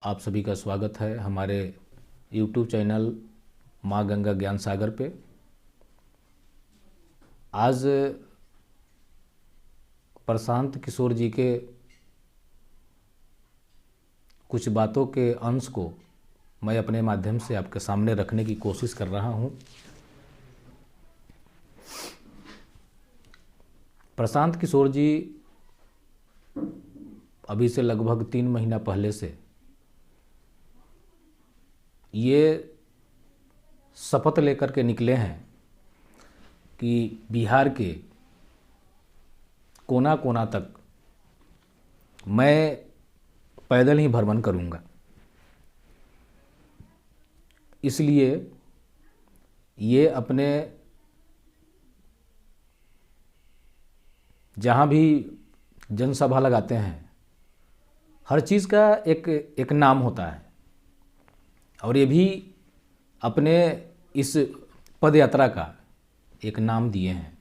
आप सभी का स्वागत है हमारे YouTube चैनल माँ गंगा ज्ञान सागर पे। आज प्रशांत किशोर जी के कुछ बातों के अंश को मैं अपने माध्यम से आपके सामने रखने की कोशिश कर रहा हूँ। प्रशांत किशोर जी अभी से लगभग 3 महीना पहले से ये शपथ लेकर के निकले हैं कि बिहार के कोना कोना तक मैं पैदल ही भ्रमण करूंगा। इसलिए ये अपने जहाँ भी जनसभा लगाते हैं हर चीज़ का एक नाम होता है और ये भी अपने इस पद यात्रा का एक नाम दिए हैं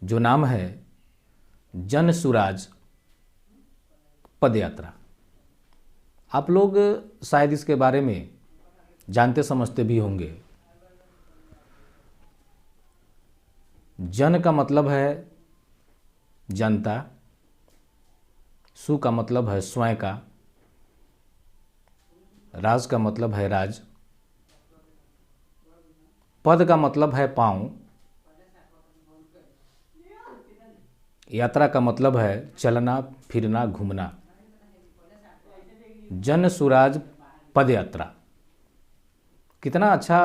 जो नाम है जन सुराज पद यात्रा। आप लोग शायद इसके बारे में जानते समझते भी होंगे। जन का मतलब है जनता, सु का मतलब है स्वयं का, राज का मतलब है राज, पद का मतलब है पांव, यात्रा का मतलब है चलना फिरना घूमना। जन सुराज पद यात्रा कितना अच्छा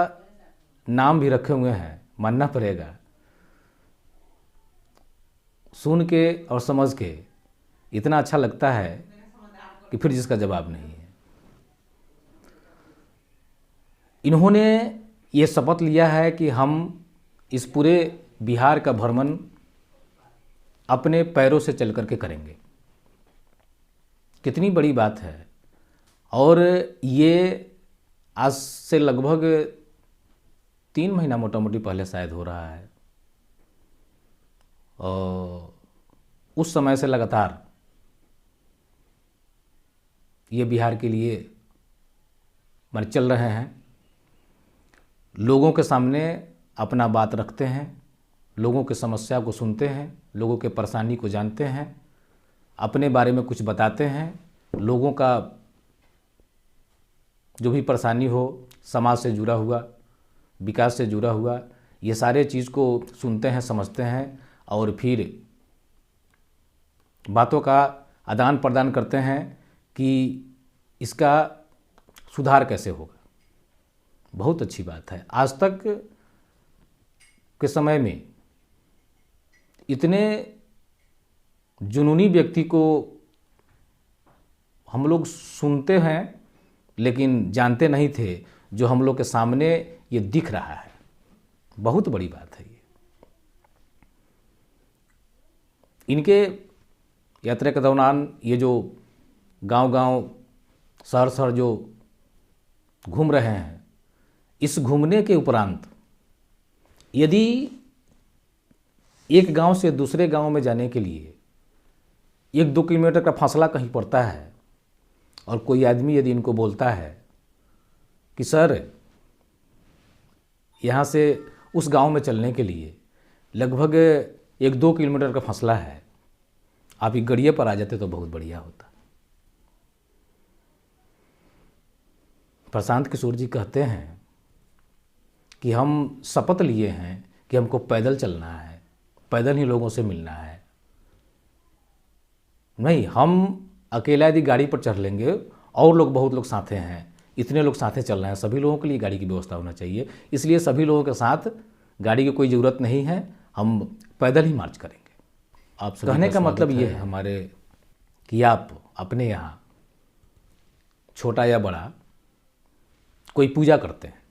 नाम भी रखे हुए हैं, मानना पड़ेगा। सुन के और समझ के इतना अच्छा लगता है कि फिर जिसका जवाब नहीं है। इन्होंने ये शपथ लिया है कि हम इस पूरे बिहार का भ्रमण अपने पैरों से चल करके करेंगे। कितनी बड़ी बात है। और ये आज से लगभग 3 महीना मोटा मोटी पहले शायद हो रहा है और उस समय से लगातार ये बिहार के लिए मन चल रहे हैं। लोगों के सामने अपना बात रखते हैं, लोगों की समस्या को सुनते हैं, लोगों के परेशानी को जानते हैं, अपने बारे में कुछ बताते हैं। लोगों का जो भी परेशानी हो, समाज से जुड़ा हुआ, विकास से जुड़ा हुआ, ये सारे चीज़ को सुनते हैं, समझते हैं और फिर बातों का आदान प्रदान करते हैं कि इसका सुधार कैसे होगा। बहुत अच्छी बात है। आज तक के समय में इतने जुनूनी व्यक्ति को हम लोग सुनते हैं लेकिन जानते नहीं थे, जो हम लोग के सामने ये दिख रहा है। बहुत बड़ी बात है ये। इनके यात्रा के दौरान ये जो गांव-गांव, शहर-शहर जो घूम रहे हैं, इस घूमने के उपरांत यदि एक गांव से दूसरे गांव में जाने के लिए 1-2 किलोमीटर का फासला कहीं पड़ता है और कोई आदमी यदि इनको बोलता है कि सर यहाँ से उस गांव में चलने के लिए लगभग 1-2 किलोमीटर का फासला है, आप एक गड़िए पर आ जाते तो बहुत बढ़िया होता। प्रशांत किशोर जी कहते हैं कि हम शपथ लिए हैं कि हमको पैदल चलना है, पैदल ही लोगों से मिलना है। नहीं, हम अकेला यदि गाड़ी पर चढ़ लेंगे और लोग, बहुत लोग साथे हैं, इतने लोग साथे चल रहे हैं, सभी लोगों के लिए गाड़ी की व्यवस्था होना चाहिए। इसलिए सभी लोगों के साथ गाड़ी की कोई ज़रूरत नहीं है, हम पैदल ही मार्च करेंगे। आप कहने का मतलब ये है हमारे कि आप अपने यहाँ छोटा या बड़ा कोई पूजा करते हैं,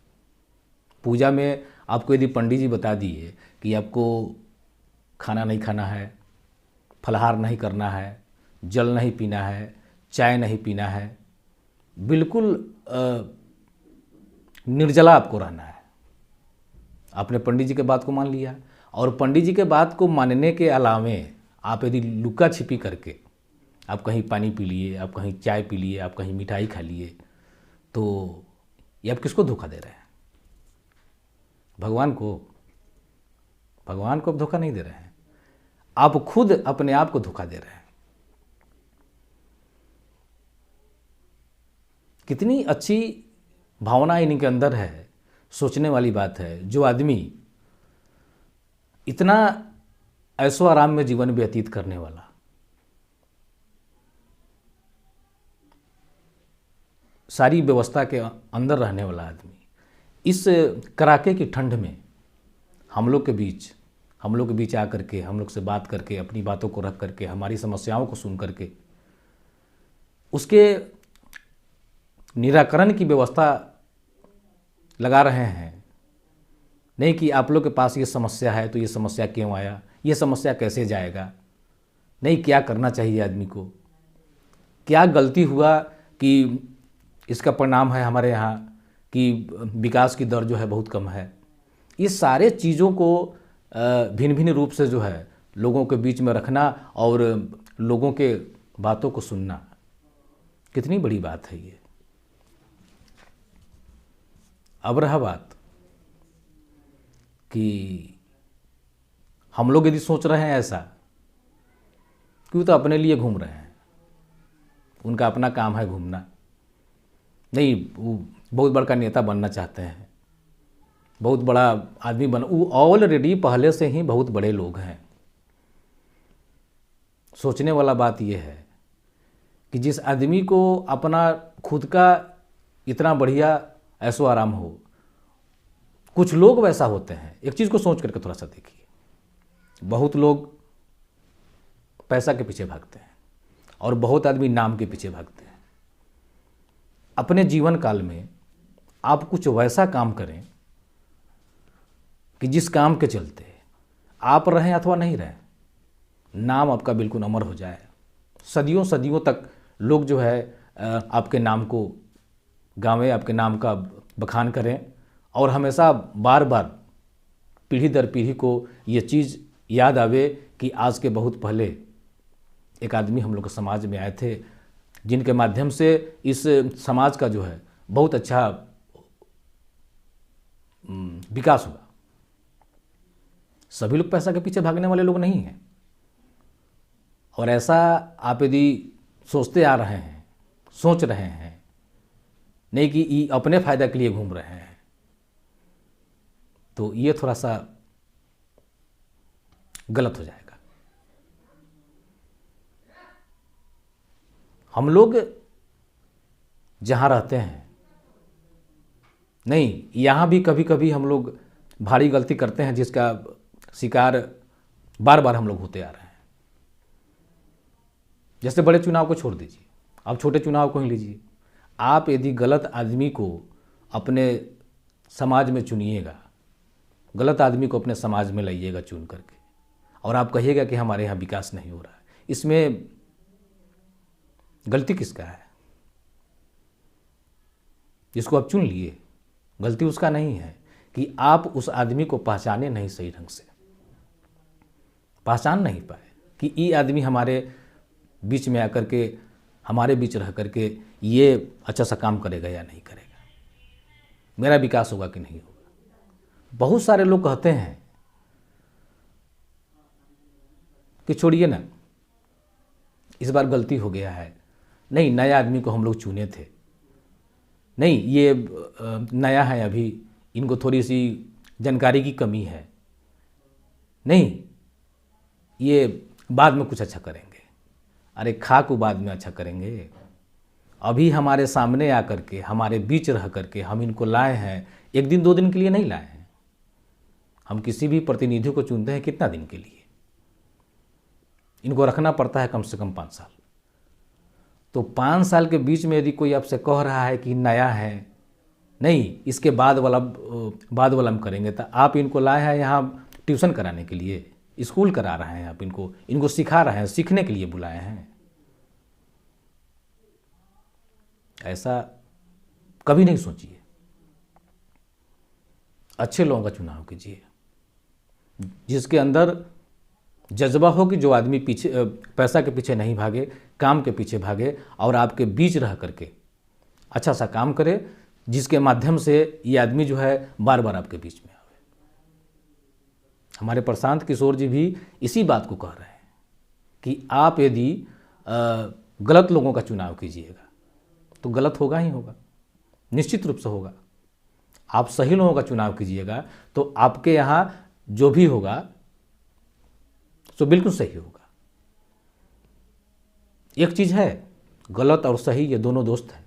पूजा में आपको यदि पंडित जी बता दिए कि आपको खाना नहीं खाना है, फलाहार नहीं करना है, जल नहीं पीना है, चाय नहीं पीना है, बिल्कुल निर्जला आपको रहना है, आपने पंडित जी के बात को मान लिया। और पंडित जी के बात को मानने के अलावे आप यदि लुका छिपी करके आप कहीं पानी पी लिए, आप कहीं चाय पी लिए, आप कहीं मिठाई खा लिए, तो ये आप किसको धोखा दे रहे हैं? भगवान को? भगवान को आप धोखा नहीं दे रहे हैं, आप खुद अपने आप को धोखा दे रहे हैं। कितनी अच्छी भावना इनके अंदर है, सोचने वाली बात है। जो आदमी इतना ऐशो आराम में जीवन व्यतीत करने वाला, सारी व्यवस्था के अंदर रहने वाला आदमी, इस कड़ाके की ठंड में हम लोग के बीच आकर के, हम लोग से बात करके, अपनी बातों को रख करके, हमारी समस्याओं को सुन करके उसके निराकरण की व्यवस्था लगा रहे हैं। नहीं कि आप लोग के पास ये समस्या है तो ये समस्या क्यों आया, ये समस्या कैसे जाएगा, नहीं क्या करना चाहिए आदमी को, क्या गलती हुआ कि इसका परिणाम है हमारे यहाँ कि विकास की दर जो है बहुत कम है। ये सारे चीज़ों को भिन्न भिन्न रूप से जो है लोगों के बीच में रखना और लोगों के बातों को सुनना, कितनी बड़ी बात है ये। अब रहा बात कि हम लोग यदि सोच रहे हैं ऐसा, क्यों तो अपने लिए घूम रहे हैं, उनका अपना काम है घूमना, नहीं वो बहुत बड़ा नेता बनना चाहते हैं, बहुत बड़ा आदमी बन, वो ऑलरेडी पहले से ही बहुत बड़े लोग हैं। सोचने वाला बात यह है कि जिस आदमी को अपना खुद का इतना बढ़िया ऐशो आराम हो, कुछ लोग वैसा होते हैं। एक चीज़ को सोच करके थोड़ा सा देखिए, बहुत लोग पैसा के पीछे भागते हैं और बहुत आदमी नाम के पीछे भागते हैं। अपने जीवन काल में आप कुछ वैसा काम करें कि जिस काम के चलते आप रहें अथवा नहीं रहें, नाम आपका बिल्कुल अमर हो जाए। सदियों सदियों तक लोग जो है आपके नाम को गावें, आपके नाम का बखान करें और हमेशा बार बार पीढ़ी दर पीढ़ी को ये चीज़ याद आवे कि आज के बहुत पहले एक आदमी हम लोग के समाज में आए थे, जिनके माध्यम से इस समाज का जो है बहुत अच्छा विकास हुआ। सभी लोग पैसा के पीछे भागने वाले लोग नहीं हैं। और ऐसा आप यदि सोचते आ रहे हैं, सोच रहे हैं, नहीं कि अपने फायदा के लिए घूम रहे हैं, तो ये थोड़ा सा गलत हो जाएगा। हम लोग जहाँ रहते हैं, नहीं यहाँ भी कभी कभी हम लोग भारी गलती करते हैं जिसका शिकार बार बार हम लोग होते आ रहे हैं। जैसे बड़े चुनाव को छोड़ दीजिए, आप छोटे चुनाव को ही लीजिए। आप यदि गलत आदमी को अपने समाज में चुनिएगा, गलत आदमी को अपने समाज में लाइएगा चुन करके, और आप कहिएगा कि हमारे यहाँ विकास नहीं हो रहा है, इसमें गलती किसका है? जिसको आप चुन लिए, गलती उसका नहीं है कि आप उस आदमी को पहचाने नहीं, सही ढंग से पहचान नहीं पाए कि ये आदमी हमारे बीच में आकर के, हमारे बीच रह करके ये अच्छा सा काम करेगा या नहीं करेगा, मेरा विकास होगा कि नहीं होगा। बहुत सारे लोग कहते हैं कि छोड़िए ना, इस बार गलती हो गया है, नहीं नया आदमी को हम लोग चुने थे, नहीं ये नया है, अभी इनको थोड़ी सी जानकारी की कमी है, नहीं ये बाद में कुछ अच्छा करेंगे। अरे खा को बाद में अच्छा करेंगे, अभी हमारे सामने आकर के, हमारे बीच रह करके हम इनको लाए हैं। एक दिन दो दिन के लिए नहीं लाए हैं। हम किसी भी प्रतिनिधि को चुनते हैं कितना दिन के लिए, इनको रखना पड़ता है कम से कम 5 साल। तो 5 साल के बीच में यदि कोई आपसे कह रहा है कि नया है, नहीं इसके बाद वाला हम करेंगे, तो आप इनको लाए हैं यहाँ ट्यूशन कराने के लिए, स्कूल करा रहे हैं, आप इनको सिखा रहे हैं, सीखने के लिए बुलाए हैं। ऐसा कभी नहीं सोचिए। अच्छे लोगों का चुनाव कीजिए, जिसके अंदर जज्बा हो कि जो आदमी पीछे पैसा के पीछे नहीं भागे, काम के पीछे भागे और आपके बीच रह करके अच्छा सा काम करे, जिसके माध्यम से ये आदमी जो है बार बार आपके बीच में आवे। हमारे प्रशांत किशोर जी भी इसी बात को कह रहे हैं कि आप यदि गलत लोगों का चुनाव कीजिएगा तो गलत होगा ही होगा, निश्चित रूप से होगा। आप सही लोगों का चुनाव कीजिएगा तो आपके यहाँ जो भी होगा तो बिल्कुल सही होगा। एक चीज़ है, गलत और सही ये दोनों दोस्त हैं।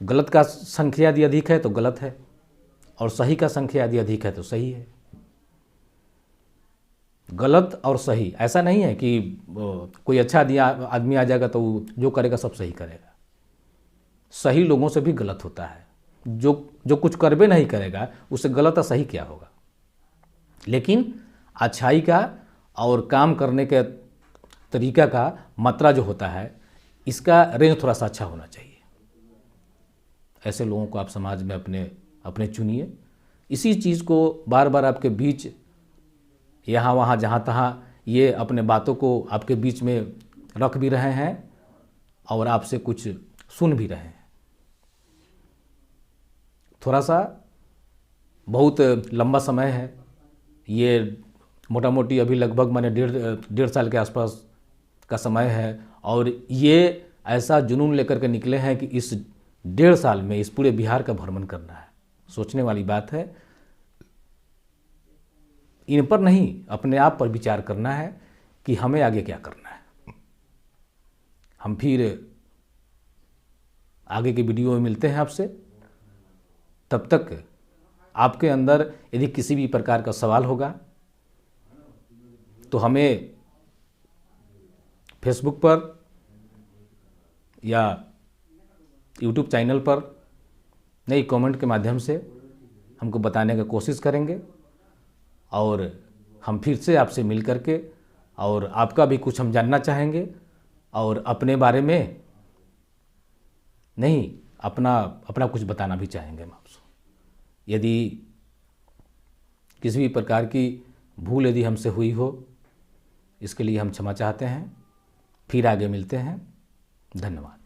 गलत का संख्या यदि अधिक है तो गलत है, और सही का संख्या यदि अधिक है तो सही है। गलत और सही ऐसा नहीं है कि कोई अच्छा आदमी आ जाएगा तो जो करेगा सब सही करेगा। सही लोगों से भी गलत होता है। जो कुछ करबे नहीं करेगा उससे गलत और सही क्या होगा। लेकिन अच्छाई का और काम करने के तरीका का मात्रा जो होता है, इसका रेंज थोड़ा सा अच्छा होना चाहिए। ऐसे लोगों को आप समाज में अपने चुनिए। इसी चीज़ को बार बार आपके बीच यहाँ वहाँ जहाँ तहाँ ये अपने बातों को आपके बीच में रख भी रहे हैं और आपसे कुछ सुन भी रहे हैं। थोड़ा सा बहुत लंबा समय है, ये मोटा मोटी अभी लगभग मैंने डेढ़ साल के आसपास का समय है, और ये ऐसा जुनून लेकर के निकले हैं कि इस 1.5 साल में इस पूरे बिहार का भ्रमण करना है। सोचने वाली बात है। इन पर नहीं, अपने आप पर विचार करना है कि हमें आगे क्या करना है। हम फिर आगे के वीडियो में मिलते हैं आपसे। तब तक आपके अंदर यदि किसी भी प्रकार का सवाल होगा तो हमें फेसबुक पर या यूट्यूब चैनल पर नई कमेंट के माध्यम से हमको बताने की कोशिश करेंगे, और हम फिर से आपसे मिल करके और आपका भी कुछ हम जानना चाहेंगे, और अपने बारे में नहीं अपना कुछ बताना भी चाहेंगे हम आपसे। यदि किसी भी प्रकार की भूल यदि हमसे हुई हो, इसके लिए हम क्षमा चाहते हैं। फिर आगे मिलते हैं। धन्यवाद।